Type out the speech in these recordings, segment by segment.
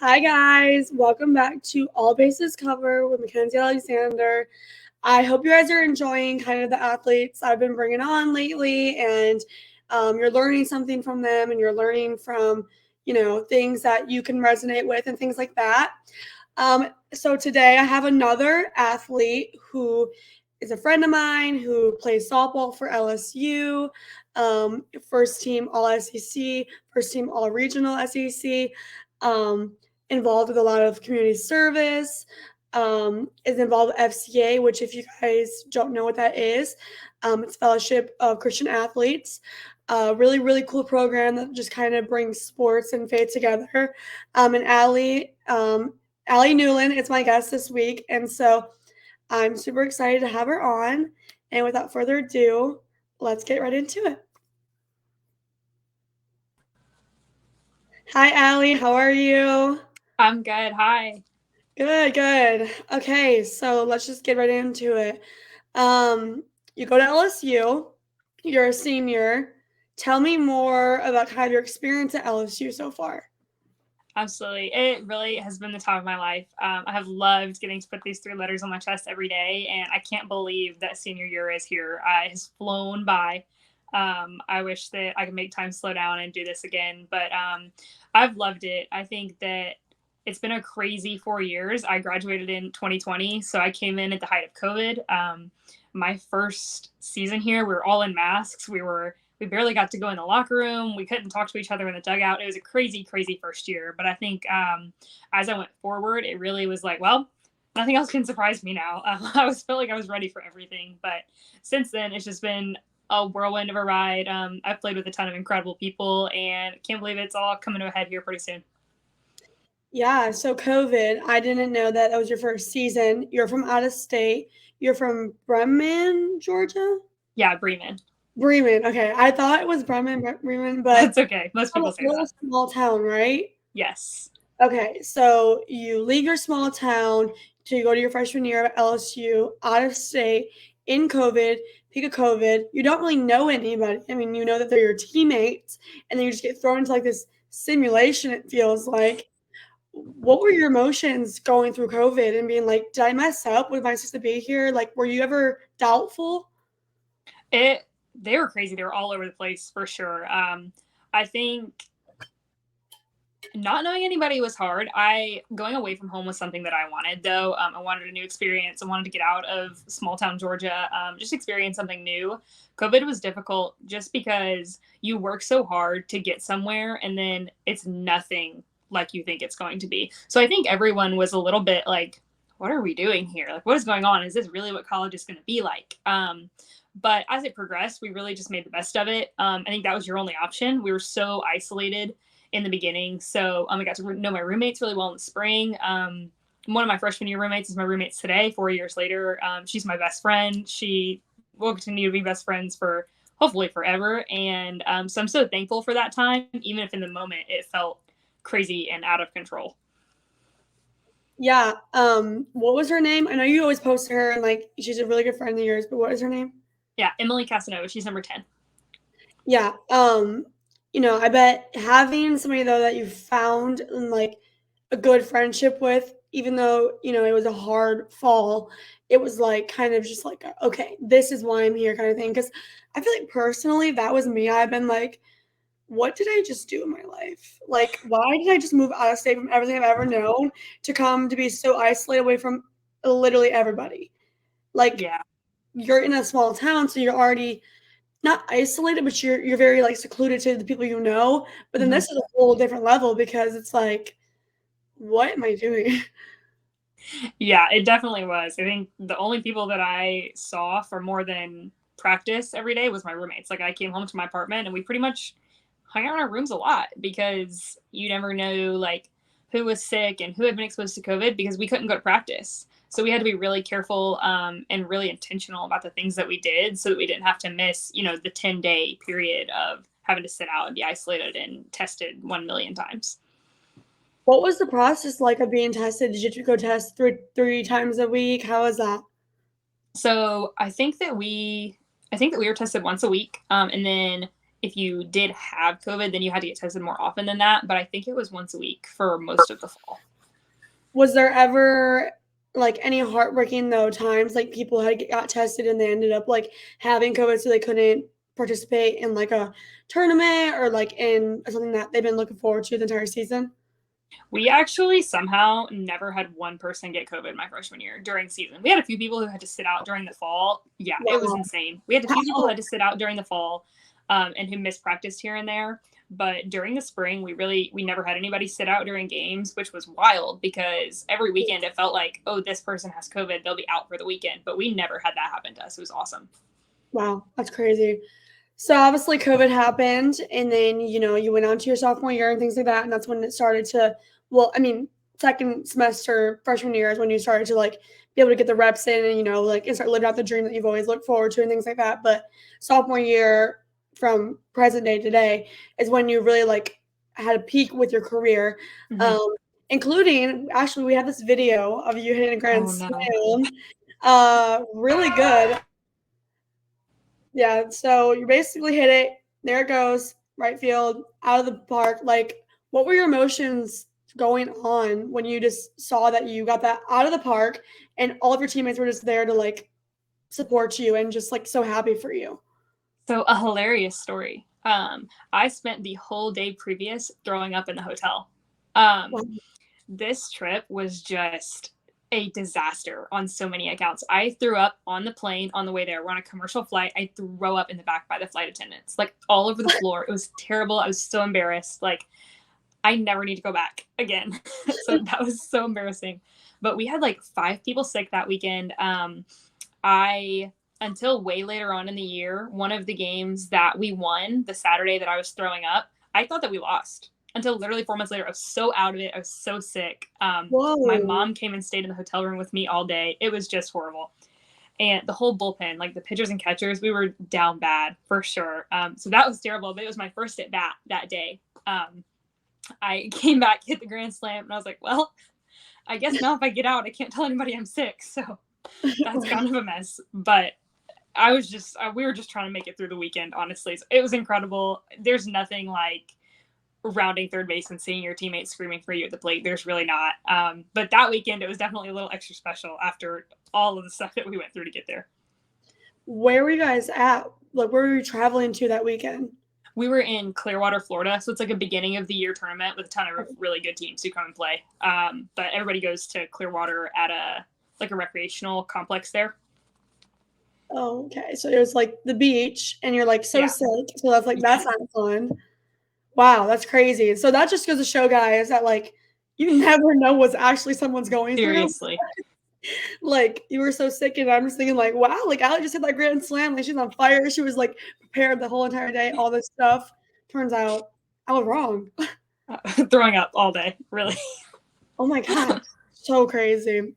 Hi guys, welcome back to All Bases Cover with Mackenzie Alexander. I hope you guys are enjoying kind of the athletes I've been bringing on lately, and you're learning something from them, and you're learning from things that you can resonate with and things like that. So today I have another athlete who is a friend of mine who plays softball for LSU, first team All SEC, first team All Regional SEC. Um, Involved with a lot of community service, is involved with FCA, which if you guys don't know what that is, it's Fellowship of Christian Athletes. Really, really cool program that just kind of brings sports and faith together. And Ali Newland is my guest this week, and so I'm super excited to have her on. And without further ado, let's get right into it. Hi, Ali. How are you? I'm good. Hi. Good, good. Okay, so let's just get right into it. You go to LSU, you're a senior. Tell me more about kind of your experience at LSU so far. Absolutely. It really has been the time of my life. I have loved getting to put these three letters on my chest every day, and I can't believe that senior year is here. It has flown by. I wish that I could make time slow down and do this again, but I've loved it. I think that it's been a crazy 4 years. I graduated in 2020, so I came in at the height of COVID. My first season here, we were all in masks. We barely got to go in the locker room. We couldn't talk to each other in the dugout. It was a crazy, crazy first year. But I think as I went forward, it really was like, well, nothing else can surprise me now. Felt like I was ready for everything. But since then, it's just been a whirlwind of a ride. I've played with a ton of incredible people, and can't believe it's all coming to a head here pretty soon. Yeah, so COVID, I didn't know that was your first season. You're from out of state. You're from Bremen, Georgia? Yeah, Bremen. Bremen. Okay, I thought it was Bremen, but That's okay. Most a people say little that. small town, right? Yes. Okay, so you leave your small town to go to your freshman year at LSU, out of state, in COVID, peak of COVID. You don't really know anybody. I mean, you know that they're your teammates, and then you just get thrown into like this simulation, it feels like. What were your emotions going through COVID and being like, did I mess up? Was I supposed to be here? Like, were you ever doubtful? They were crazy. They were all over the place for sure. I think not knowing anybody was hard. I going away from home was something that I wanted, though. I wanted a new experience. I wanted to get out of small town Georgia, just experience something new. COVID was difficult just because you work so hard to get somewhere, and then it's nothing like you think it's going to be. So I think everyone was a little bit like, "What are we doing here? Like, what is going on? Is this really what college is going to be like?" But as it progressed, we really just made the best of it. I think that was your only option. We were so isolated in the beginning. So I got to know my roommates really well in the spring. One of my freshman year roommates is my roommates today, 4 years later. She's my best friend. She will continue to be best friends for hopefully forever. And so I'm so thankful for that time, even if in the moment it felt crazy and out of control. Yeah. What was her name? I know you always post her and like she's a really good friend of yours, but what is her name? Yeah, Emily Casanova. She's number 10. Yeah. I bet having somebody though that you found and like a good friendship with, even though, it was a hard fall, it was like kind of just like, okay, this is why I'm here kind of thing. Cause I feel like personally that was me. I've been like, what did I just do in my life? Like, why did I just move out of state from everything I've ever known to come to be so isolated away from literally everybody? Like, Yeah. you're in a small town, so you're already not isolated, but you're very like secluded to the people you know. But then Mm-hmm. this is a whole different level because it's like, what am I doing? Yeah, it definitely was. I think the only people that I saw for more than practice every day was my roommates. Like I came home to my apartment and we pretty much hung out in our rooms a lot because you never know like who was sick and who had been exposed to COVID because we couldn't go to practice. So we had to be really careful and really intentional about the things that we did so that we didn't have to miss, the 10-day period of having to sit out and be isolated and tested 1 million times. What was the process like of being tested? Did you go test three times a week? How was that? So I think that we were tested once a week, and then if you did have COVID, then you had to get tested more often than that. But I think it was once a week for most of the fall. Was there ever like any heartbreaking though times like people got tested and they ended up like having COVID so they couldn't participate in like a tournament or like in something that they've been looking forward to the entire season? We actually somehow never had one person get COVID my freshman year during season. We had a few people who had to sit out during the fall. Yeah, Wow. it was insane. We had a few people who had to sit out during the fall and who missed practice here and there. But during the spring, we never had anybody sit out during games, which was wild because every weekend it felt like, oh, this person has COVID, they'll be out for the weekend. But we never had that happen to us. It was awesome. Wow, that's crazy. So obviously COVID happened and then, you went on to your sophomore year and things like that. And that's when it started to, well, I mean, second semester, freshman year is when you started to like be able to get the reps in and, like and start living out the dream that you've always looked forward to and things like that. But sophomore year from present day today is when you really like had a peak with your career. Including actually we have this video of you hitting a grand slam. Really good. Yeah, so you basically hit it. There it goes, right field, out of the park. Like, what were your emotions going on when you just saw that you got that out of the park and all of your teammates were just there to like support you and just like so happy for you? So a hilarious story. I spent the whole day previous throwing up in the hotel. Wow. This trip was just a disaster on so many accounts. I threw up on the plane on the way there. We're on a commercial flight. I threw up in the back by the flight attendants, like all over the floor. It was terrible. I was so embarrassed. Like, I never need to go back again. So that was so embarrassing. But we had like 5 people sick that weekend. Until way later on in the year, one of the games that we won, the Saturday that I was throwing up, I thought that we lost. Until literally 4 months later, I was so out of it. I was so sick. My mom came and stayed in the hotel room with me all day. It was just horrible. And the whole bullpen, like the pitchers and catchers, we were down bad for sure. So that was terrible, but it was my first at bat that day. I came back, hit the grand slam, and I was like, well, I guess now if I get out, I can't tell anybody I'm sick. So that's kind of a mess. But we were just trying to make it through the weekend, honestly. So it was incredible. There's nothing like rounding third base and seeing your teammates screaming for you at the plate. There's really not. But that weekend, it was definitely a little extra special after all of the stuff that we went through to get there. Where were you guys at? Like, where were you traveling to that weekend? We were in Clearwater, Florida. So it's like a beginning of the year tournament with a ton of really good teams who come and play. But everybody goes to Clearwater at a recreational complex there. Oh, okay. So it was like the beach and you're like so sick. So that's like, that's not fun. Wow, that's crazy. So that just goes to show, guys, that like you never know what's actually someone's going through. Seriously. Like you were so sick, and I'm just thinking, like, wow, like Ali just hit that grand slam, like she's on fire. She was like prepared the whole entire day, all this stuff. Turns out I was wrong. Throwing up all day, really. Oh my God, so crazy.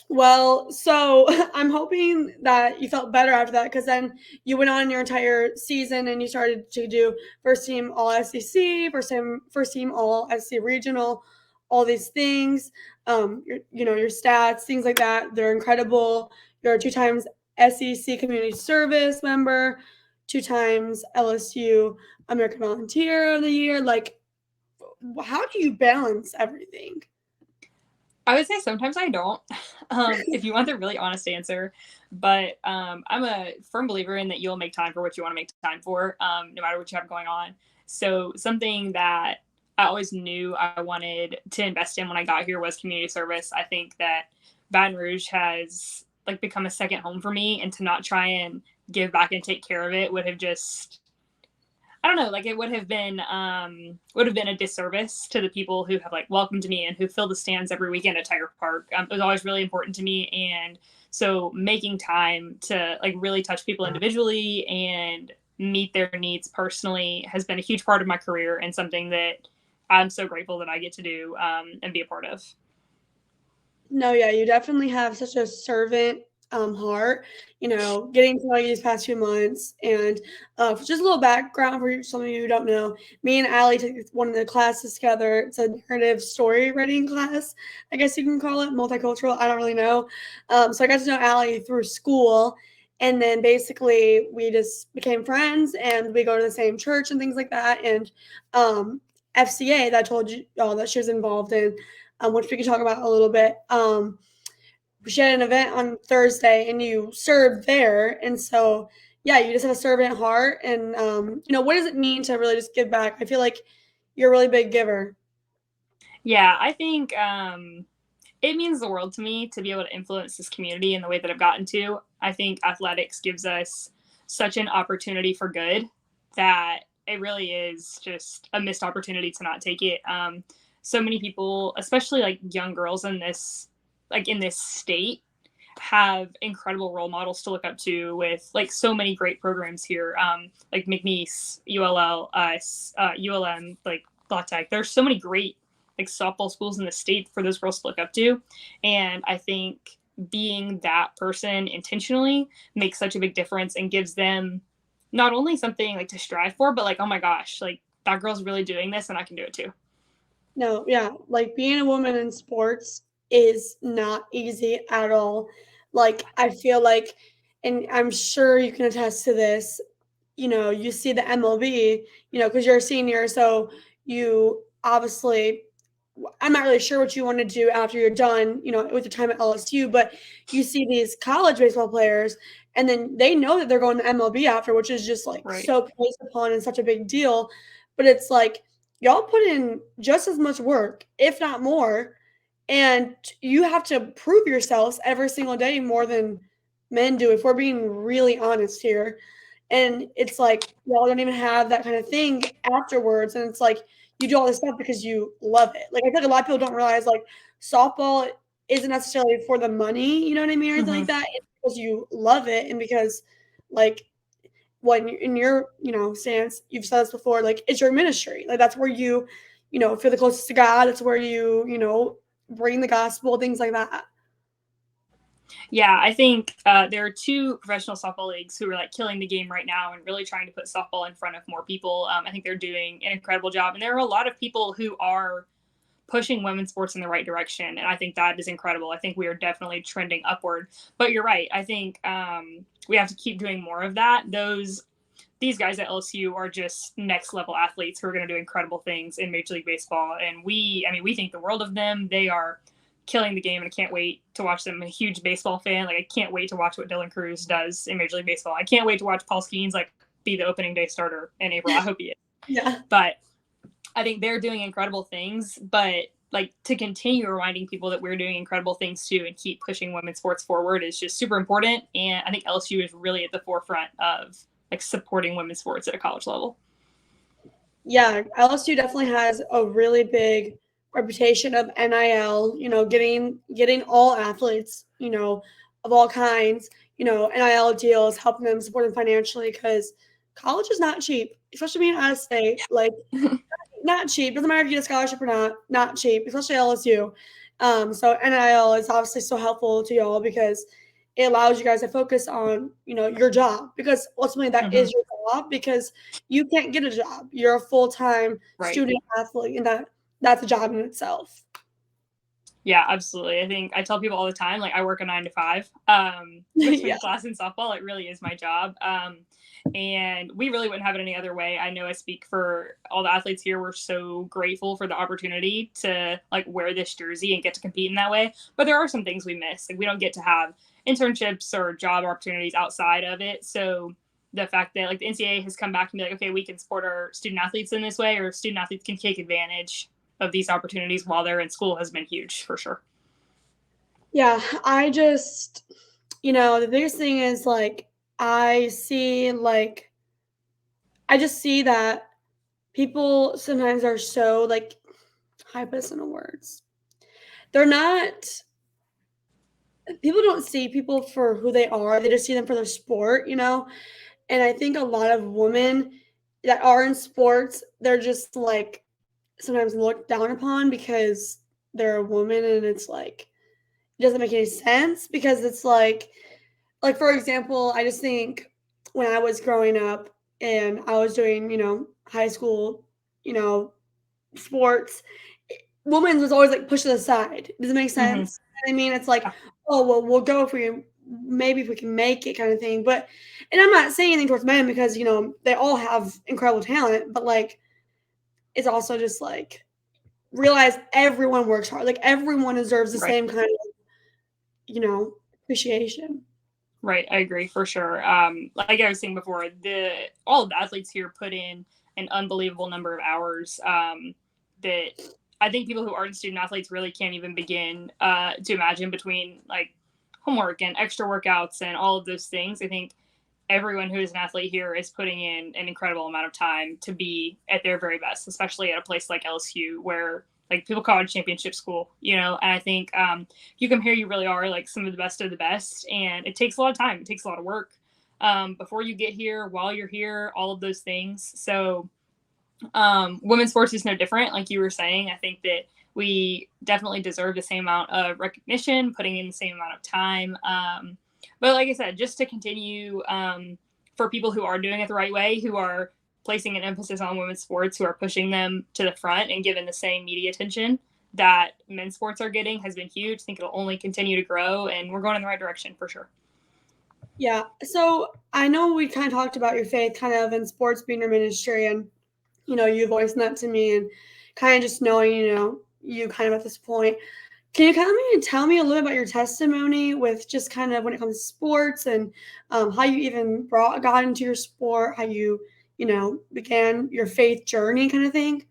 Well, so I'm hoping that you felt better after that because then you went on your entire season and you started to do first team all SEC, first team all SEC regional, all these things. Your stats, things like that. They're incredible. You're a 2 times SEC community service member, 2 times LSU American Volunteer of the Year. Like, how do you balance everything? I would say sometimes I don't, if you want the really honest answer. But I'm a firm believer in that you'll make time for what you want to make time for, no matter what you have going on. So something that I always knew I wanted to invest in when I got here was community service. I think that Baton Rouge has like become a second home for me, and to not try and give back and take care of it would have just, I don't know, like it would have been a disservice to the people who have like welcomed me and who fill the stands every weekend at Tiger Park. It was always really important to me. And so making time to like really touch people individually and meet their needs personally has been a huge part of my career and something that I'm so grateful that I get to do and be a part of. No, yeah, you definitely have such a servant heart, getting to know you these past few months. And just a little background for some of you who don't know, me and Ali took one of the classes together. It's a narrative story writing class, I guess you can call it, multicultural. I don't really know. So I got to know Ali through school. And then basically we just became friends and we go to the same church and things like that. And FCA that I told you all that she was involved in, which we can talk about a little bit. She had an event on Thursday and you served there. And so, yeah, you just have a servant heart. And, what does it mean to really just give back? I feel like you're a really big giver. Yeah, I think it means the world to me to be able to influence this community in the way that I've gotten to. I think athletics gives us such an opportunity for good that it really is just a missed opportunity to not take it. So many people, especially like young girls in this state, have incredible role models to look up to with like so many great programs here, like McNeese, ULL, us, ULM, like La Tech. There's so many great like softball schools in the state for those girls to look up to, and I think being that person intentionally makes such a big difference and gives them not only something like to strive for, but like, oh my gosh, like that girl's really doing this and I can do it too. No, yeah, like being a woman in sports is not easy at all. Like, I feel like, and I'm sure you can attest to this, you see the MLB, because you're a senior, so you obviously, I'm not really sure what you want to do after you're done, with your time at LSU, but you see these college baseball players, and then they know that they're going to MLB after, which is just like Right. so placed upon and such a big deal. But it's like y'all put in just as much work, if not more, and you have to prove yourselves every single day more than men do, if we're being really honest here. And it's like y'all don't even have that kind of thing afterwards. And it's like you do all this stuff because you love it. Like I feel like a lot of people don't realize like softball isn't necessarily for the money, you know what I mean, or anything like Mm-hmm. that. It's because you love it and because like when in your stance, you've said this before, like it's your ministry. Like that's where you, feel the closest to God. That's where you, bring the gospel, things like that. Yeah, I think there are two professional softball leagues who are like killing the game right now and really trying to put softball in front of more people. I think they're doing an incredible job, and there are a lot of people who are pushing women's sports in the right direction, and I think that is incredible. I think we are definitely trending upward. But you're right. I think we have to keep doing more of that. These guys at LSU are just next level athletes who are going to do incredible things in Major League Baseball, and we think the world of them. They are killing the game, and I can't wait to watch them. I'm a huge baseball fan. Like I can't wait to watch what Dylan Cruz does in Major League Baseball. I can't wait to watch Paul Skeens like be the opening day starter in April. I hope he is. Yeah. But I think they're doing incredible things. But like to continue reminding people that we're doing incredible things too and keep pushing women's sports forward is just super important. And I think LSU is really at the forefront of like supporting women's sports at a college level. Yeah, LSU definitely has a really big reputation of NIL, getting all athletes, of all kinds, NIL deals, helping them support them financially because college is not cheap, especially being out of state. Like not cheap. Doesn't matter if you get a scholarship or not cheap, especially LSU. So NIL is obviously so helpful to y'all because it allows you guys to focus on, your job because ultimately that is your job because you can't get a job. You're a full-time Right. student athlete and that's a job in itself. Yeah, absolutely. I think I tell people all the time, like I work a 9 to 5 between Yeah. class and softball. It really is my job. And we really wouldn't have it any other way. I know I speak for all the athletes here. We're so grateful for the opportunity to like wear this jersey and get to compete in that way. But there are some things we miss. Like we don't get to have internships or job opportunities outside of it. So the fact that like the NCAA has come back and be like, okay, we can support our student athletes in this way, or student athletes can take advantage of these opportunities while they're in school has been huge for sure. Yeah, I just, the biggest thing is like I see like I just see that people sometimes are so like how I put this into words. They're not people don't see people for who they are. They just see them for their sport. And I think a lot of women that are in sports, they're just like sometimes looked down upon because they're a woman and it's like it doesn't make any sense because it's like for example, I just think when I was growing up and I was doing, high school, you know, sports, women's was always like pushed to the side. Does it make Mm-hmm. sense? I mean, it's like, oh well, we'll go for you. maybe if we can make it kind of thing. But, and I'm not saying anything towards men because, you know, they all have incredible talent, but like, it's also just like, realize everyone works hard. Like everyone deserves the Right. same kind of, you know, appreciation. Right, I agree for sure. Like I was saying before, all of the athletes here put in an unbelievable number of hours that I think people who aren't student athletes really can't even begin to imagine between like homework and extra workouts and all of those things. I think everyone who is an athlete here is putting in an incredible amount of time to be at their very best, especially at a place like LSU where like people call it a championship school, you know, and I think you come here, you really are like some of the best. And it takes a lot of time. It takes a lot of work before you get here, while you're here, all of those things. So women's sports is no different. Like you were saying, I think that we definitely deserve the same amount of recognition, putting in the same amount of time. But like I said, just to continue for people who are doing it the right way, who are placing an emphasis on women's sports, who are pushing them to the front and giving the same media attention that men's sports are getting has been huge. I think it'll only continue to grow, and we're going in the right direction for sure. Yeah. So I know we kind of talked about your faith kind of in sports being your ministry, and, you know, you voicing that to me and kind of just knowing, you know, you kind of at this point. Can you kind of tell me a little bit about your testimony with just kind of when it comes to sports and how you even got into your sport, how you know, began your faith journey kind of thing?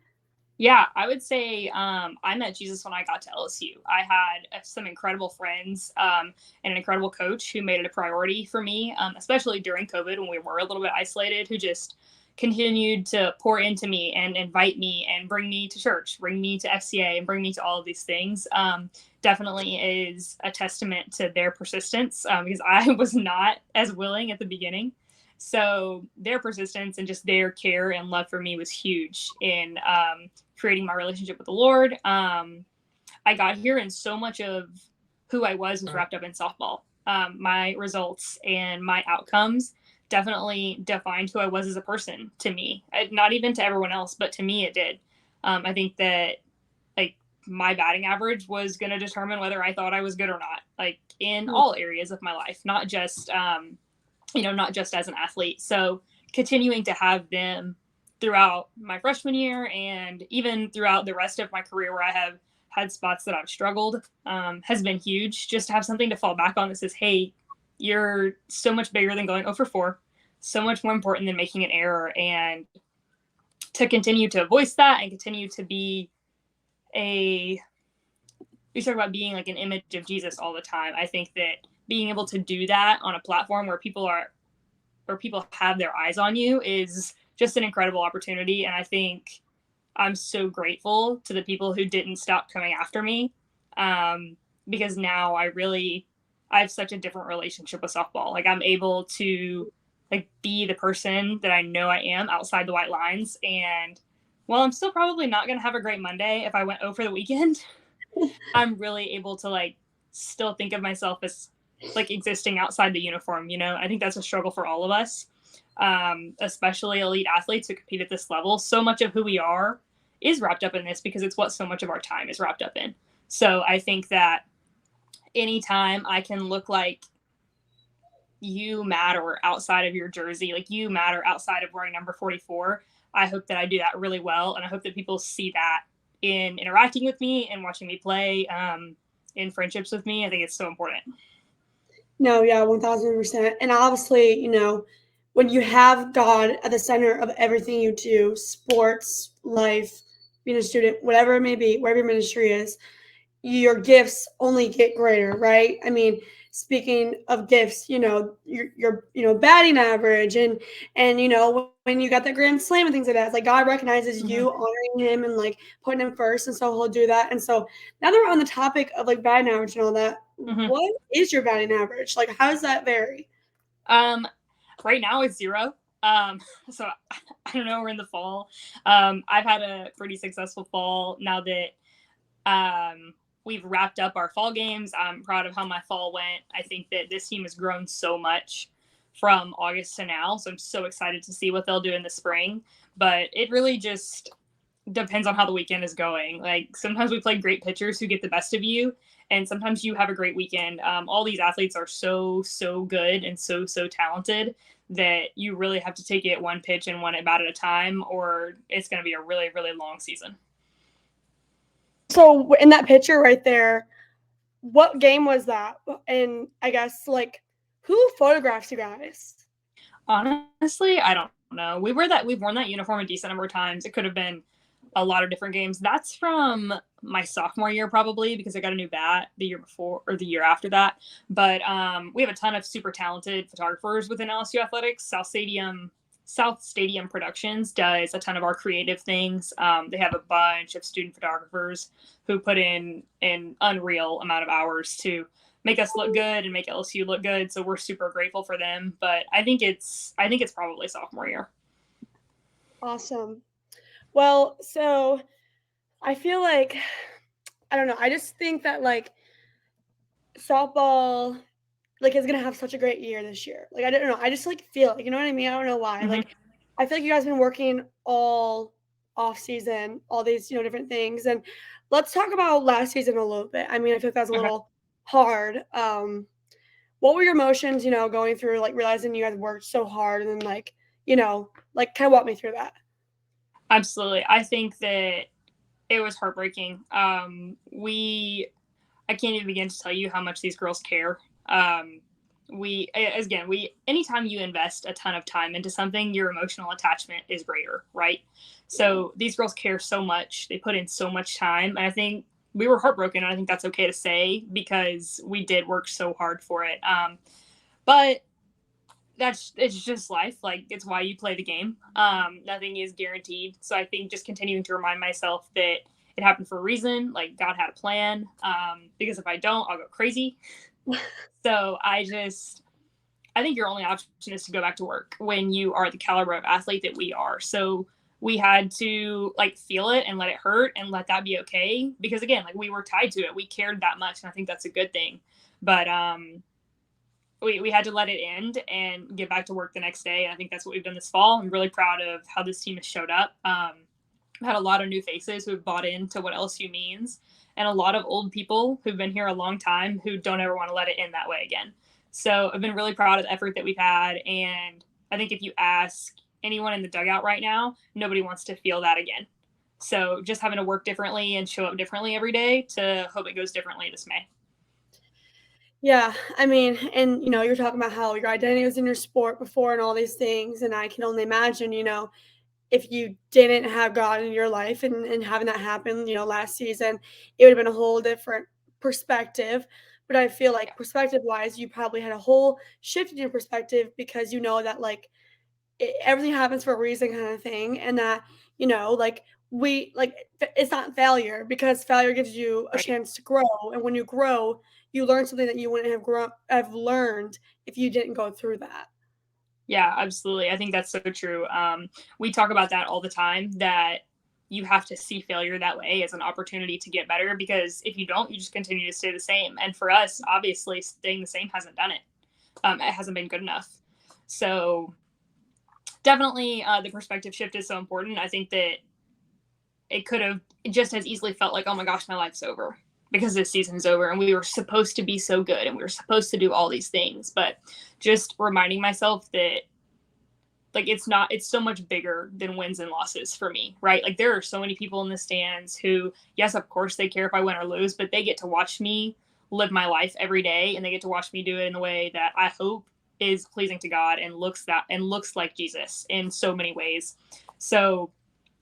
Yeah, I would say I met Jesus when I got to LSU. I had some incredible friends and an incredible coach who made it a priority for me, especially during COVID when we were a little bit isolated, who just continued to pour into me and invite me and bring me to church, bring me to FCA, and bring me to all of these things. Definitely is a testament to their persistence because I was not as willing at the beginning. So their persistence and just their care and love for me was huge in creating my relationship with the Lord. I got here and so much of who I was wrapped up in softball. My results and my outcomes definitely defined who I was as a person to me. Not even to everyone else, but to me it did. I think that like my batting average was going to determine whether I thought I was good or not, like in all areas of my life, not just not just as an athlete. So continuing to have them throughout my freshman year and even throughout the rest of my career where I have had spots that I've struggled has been huge. Just to have something to fall back on that says, hey, you're so much bigger than going 0 for 4, so much more important than making an error. And to continue to voice that and continue to be we talk about being like an image of Jesus all the time. I think that being able to do that on a platform where people have their eyes on you is just an incredible opportunity. And I think I'm so grateful to the people who didn't stop coming after me because now I have such a different relationship with softball. Like I'm able to like be the person that I know I am outside the white lines. And while I'm still probably not going to have a great Monday if I went over the weekend, I'm really able to like still think of myself as like existing outside the uniform. You know, I think that's a struggle for all of us, especially elite athletes who compete at this level. So much of who we are is wrapped up in this because it's what so much of our time is wrapped up in. So I think that anytime I can look like you matter outside of your jersey, like you matter outside of wearing number 44, I hope that I do that really well. And I hope that people see that in interacting with me and watching me play, in friendships with me. I think it's so important. No, yeah, 1000%. And obviously, you know, when you have God at the center of everything you do, sports, life, being a student, whatever it may be, wherever your ministry is, your gifts only get greater, right? I mean, speaking of gifts, you know, your you know, batting average and you know, when you got that grand slam and things like that, it's like God recognizes you honoring him and like putting him first, and so he'll do that. And so now that we're on the topic of like batting average and all that, what is your batting average? Like, how does that vary? Right now it's 0. So I don't know, we're in the fall. I've had a pretty successful fall now that we've wrapped up our fall games. I'm proud of how my fall went. I think that this team has grown so much from August to now. So I'm so excited to see what they'll do in the spring. But it really just depends on how the weekend is going. Like sometimes we play great pitchers who get the best of you, and sometimes you have a great weekend. All these athletes are so good and so talented that you really have to take it one pitch and one at bat at a time, or it's going to be a really long season. So in that picture right there, what game was that? And I guess like who photographs you guys? Honestly, I don't know. We've worn that uniform a decent number of times. It could have been a lot of different games. That's from my sophomore year probably, because I got a new bat the year before or the year after that. But we have a ton of super talented photographers within LSU athletics. South Stadium Productions does a ton of our creative things. They have a bunch of student photographers who put in an unreal amount of hours to make us look good and make LSU look good. So we're super grateful for them. But I think it's probably sophomore year. Awesome. Well, so I feel like, I don't know, I just think that like softball like is gonna have such a great year this year. Like I don't know, I just like feel it, you know what I mean? I don't know why. Mm-hmm. Like I feel like you guys have been working all off season, all these, different things. And let's talk about last season a little bit. I mean, I feel like that was a little hard. What were your emotions, going through like realizing you guys worked so hard and then like, like kind of walk me through that. Absolutely. I think that it was heartbreaking. I can't even begin to tell you how much these girls care. Anytime you invest a ton of time into something, your emotional attachment is greater, right? So these girls care so much. They put in so much time. And I think we were heartbroken. And I think that's okay to say because we did work so hard for it. But it's just life. Like it's why you play the game. Nothing is guaranteed. So I think just continuing to remind myself that it happened for a reason. Like God had a plan. Because if I don't, I'll go crazy. So I think your only option is to go back to work when you are the caliber of athlete that we are. So we had to like feel it and let it hurt and let that be okay. Because again, like we were tied to it. We cared that much. And I think that's a good thing. But we had to let it end and get back to work the next day. And I think that's what we've done this fall. I'm really proud of how this team has showed up. We've had a lot of new faces who have bought into what LSU means, and a lot of old people who've been here a long time who don't ever want to let it end that way again. So I've been really proud of the effort that we've had. And I think if you ask anyone in the dugout right now, nobody wants to feel that again. So just having to work differently and show up differently every day to hope it goes differently this May. Yeah, I mean, and you're talking about how your identity was in your sport before and all these things, and I can only imagine, if you didn't have God in your life and having that happen, last season, it would have been a whole different perspective. But I feel like perspective wise, you probably had a whole shift in your perspective because that like everything happens for a reason kind of thing. And that, like it's not failure because failure gives you a chance to grow. And when you grow, you learn something that you wouldn't have learned if you didn't go through that. Yeah, absolutely. I think that's so true. We talk about that all the time, that you have to see failure that way as an opportunity to get better, because if you don't, you just continue to stay the same. And for us, obviously, staying the same hasn't done it. It hasn't been good enough. So definitely the perspective shift is so important. I think that it could have just as easily felt like, oh my gosh, my life's over because this season's over and we were supposed to be so good and we were supposed to do all these things. But just reminding myself that like it's so much bigger than wins and losses for me, right? Like there are so many people in the stands who, yes, of course they care if I win or lose, but they get to watch me live my life every day, and they get to watch me do it in a way that I hope is pleasing to God and looks like Jesus in so many ways. So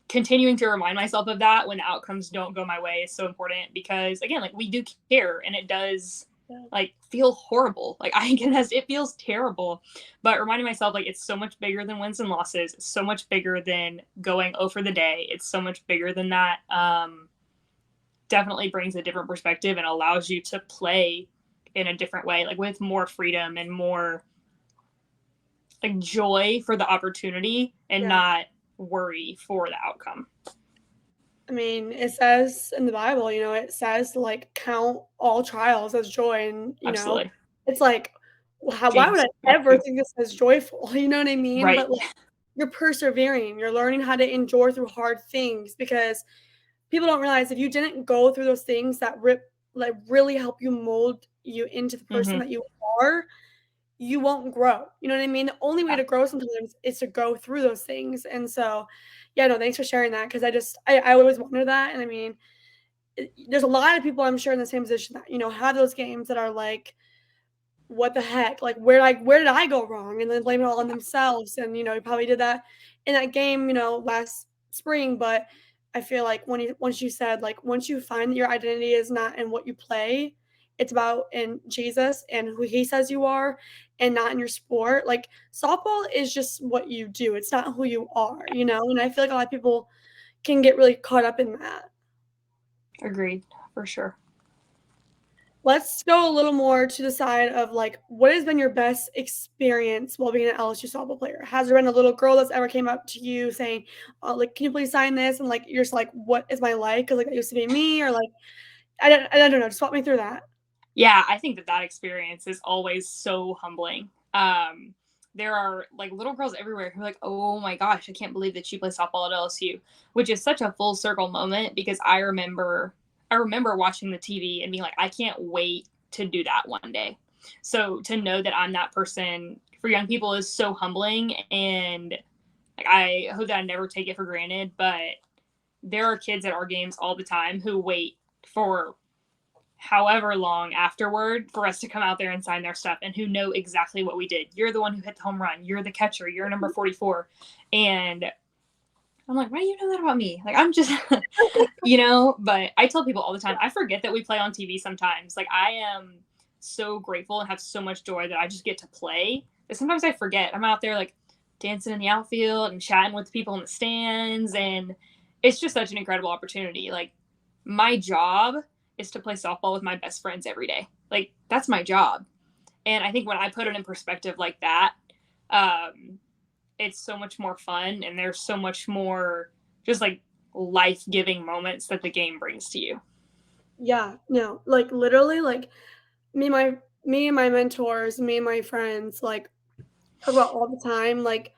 continuing to remind myself of that when the outcomes don't go my way is so important, because again, like we do care, and it does like feel horrible. Like it feels terrible, but reminding myself like it's so much bigger than wins and losses. It's so much bigger than going over the day. It's so much bigger than that. Definitely brings a different perspective and allows you to play in a different way, like with more freedom and more like joy for the opportunity and not worry for the outcome. I mean, it says in the Bible, it says like count all trials as joy, and Absolutely. it's like, why would I ever think this is joyful? You know what I mean? Right. But like, you're persevering. You're learning how to endure through hard things, because people don't realize if you didn't go through those things that really help you mold you into the person Mm-hmm. that you are, you won't grow. You know what I mean? The only way Yeah, to grow sometimes is to go through those things. And so, yeah, no, thanks for sharing that, because I always wonder that. And I mean, there's a lot of people I'm sure in the same position that, have those games that are like, what the heck? Like, where did I go wrong? And then blame it all on themselves. And, you probably did that in that game, last spring. But I feel like once you said, like, once you find that your identity is not in what you play, it's about in Jesus and who he says you are, and not in your sport. Like, softball is just what you do. It's not who you are. And I feel like a lot of people can get really caught up in that. agreed for sure. Let's go a little more to the side of, like, what has been your best experience while being an LSU softball player? Has there been a little girl that's ever came up to you saying, "Oh, like, can you please sign this?" And, like, you're just like, "What is my life? Because, like, that used to be me," or like, I don't know. Just walk me through that. Yeah, I think that experience is always so humbling. There are like little girls everywhere who are like, "Oh my gosh, I can't believe that she plays softball at LSU," which is such a full circle moment because I remember watching the TV and being like, "I can't wait to do that one day." So to know that I'm that person for young people is so humbling, and like I hope that I never take it for granted. But there are kids at our games all the time who wait for however long afterward for us to come out there and sign their stuff, and who know exactly what we did. You're the one who hit the home run. You're the catcher. You're number 44. And I'm like, why do you know that about me? Like, I'm just, but I tell people all the time, I forget that we play on TV sometimes. Like, I am so grateful and have so much joy that I just get to play. But sometimes I forget. I'm out there like dancing in the outfield and chatting with the people in the stands. And it's just such an incredible opportunity. Like, my job is to play softball with my best friends every day. Like, that's my job. And I think when I put it in perspective like that, it's so much more fun, and there's so much more just like life-giving moments that the game brings to you. Yeah, no, like, literally, like, me and my mentors, me and my friends, like, talk about all the time, like,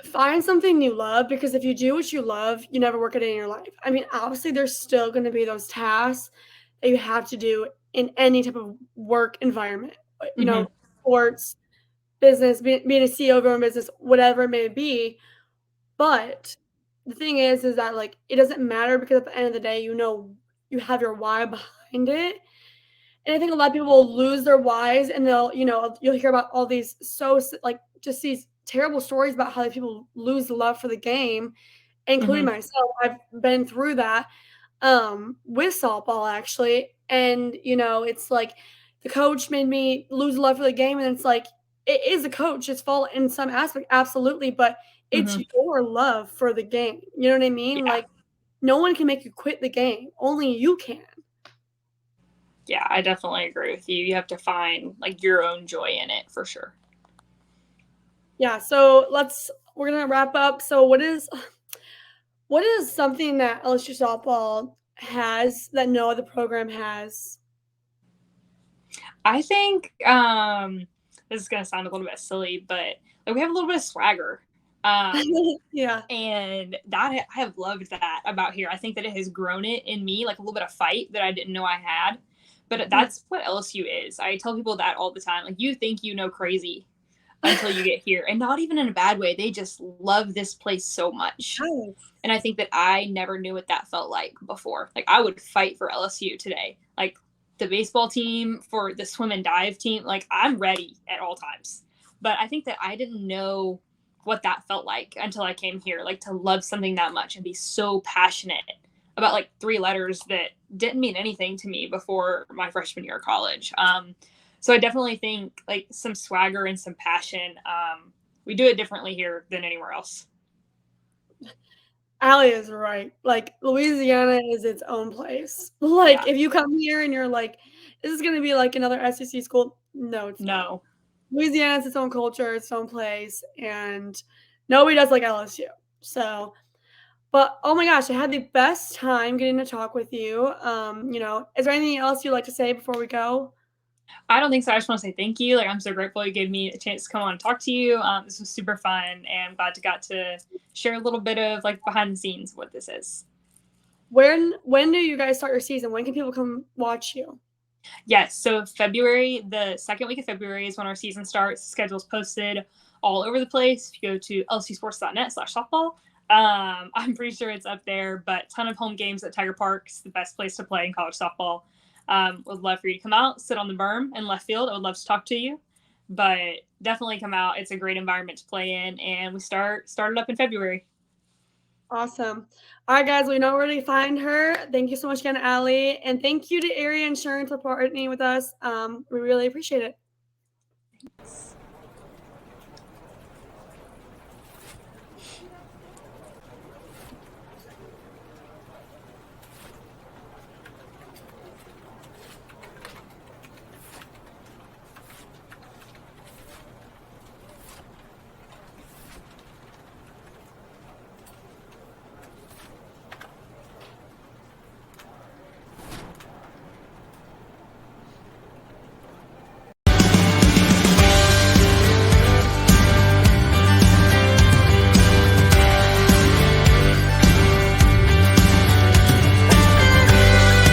find something you love, because if you do what you love, you never work a day in your life. I mean, obviously, there's still going to be those tasks that you have to do in any type of work environment, Mm-hmm. sports, business, being a CEO of your own business, whatever it may be. But the thing is that, like, it doesn't matter, because at the end of the day, you have your why behind it. And I think a lot of people will lose their whys, and you'll hear about all these like, just these terrible stories about how people lose the love for the game, including Mm-hmm. myself. I've been through that with softball, actually. And, it's like the coach made me lose love for the game. And it's like, it is the coach's fault in some aspect, absolutely. But it's Mm-hmm. your love for the game. You know what I mean? Yeah. Like, no one can make you quit the game, only you can. Yeah, I definitely agree with you. You have to find like your own joy in it for sure. Yeah, so we're gonna wrap up. So what is something that LSU softball has that no other program has? I think this is gonna sound a little bit silly, but like we have a little bit of swagger. Yeah. And that I have loved that about here. I think that it has grown it in me, like a little bit of fight that I didn't know I had. But Mm. that's what LSU is. I tell people that all the time. Like, you think you know crazy until you get here, and not even in a bad way. They just love this place so much. Yes. And I think that I never knew what that felt like before. Like, I would fight for LSU today. Like, the baseball team, for the swim and dive team, like, I'm ready at all times. But I think that I didn't know what that felt like until I came here, like to love something that much and be so passionate about like three letters that didn't mean anything to me before my freshman year of college. So I definitely think like some swagger and some passion. We do it differently here than anywhere else. Ali is right. Like, Louisiana is its own place. Like, Yeah. if you come here and you're like, this is gonna be like another SEC school, no, it's not. No. Louisiana has its own culture, its own place, and nobody does like LSU. So, but oh my gosh, I had the best time getting to talk with you. Is there anything else you'd like to say before we go? I don't think so. I just want to say thank you. Like, I'm so grateful you gave me a chance to come on and talk to you. This was super fun, and I'm glad to got to share a little bit of like behind the scenes of what this is. When do you guys start your season? When can people come watch you? Yes, so February, the second week of February is when our season starts. Schedule's posted all over the place. If you go to lsusports.net/softball, I'm pretty sure it's up there, but ton of home games at Tiger Park's the best place to play in college softball. Would love for you to come out, sit on the berm in left field. I would love to talk to you, but definitely come out. It's a great environment to play in, and we started up in February. Awesome. All right, guys, we know where to find her. Thank you so much again, Ali. And thank you to Area Insurance for partnering with us. We really appreciate it. Thanks.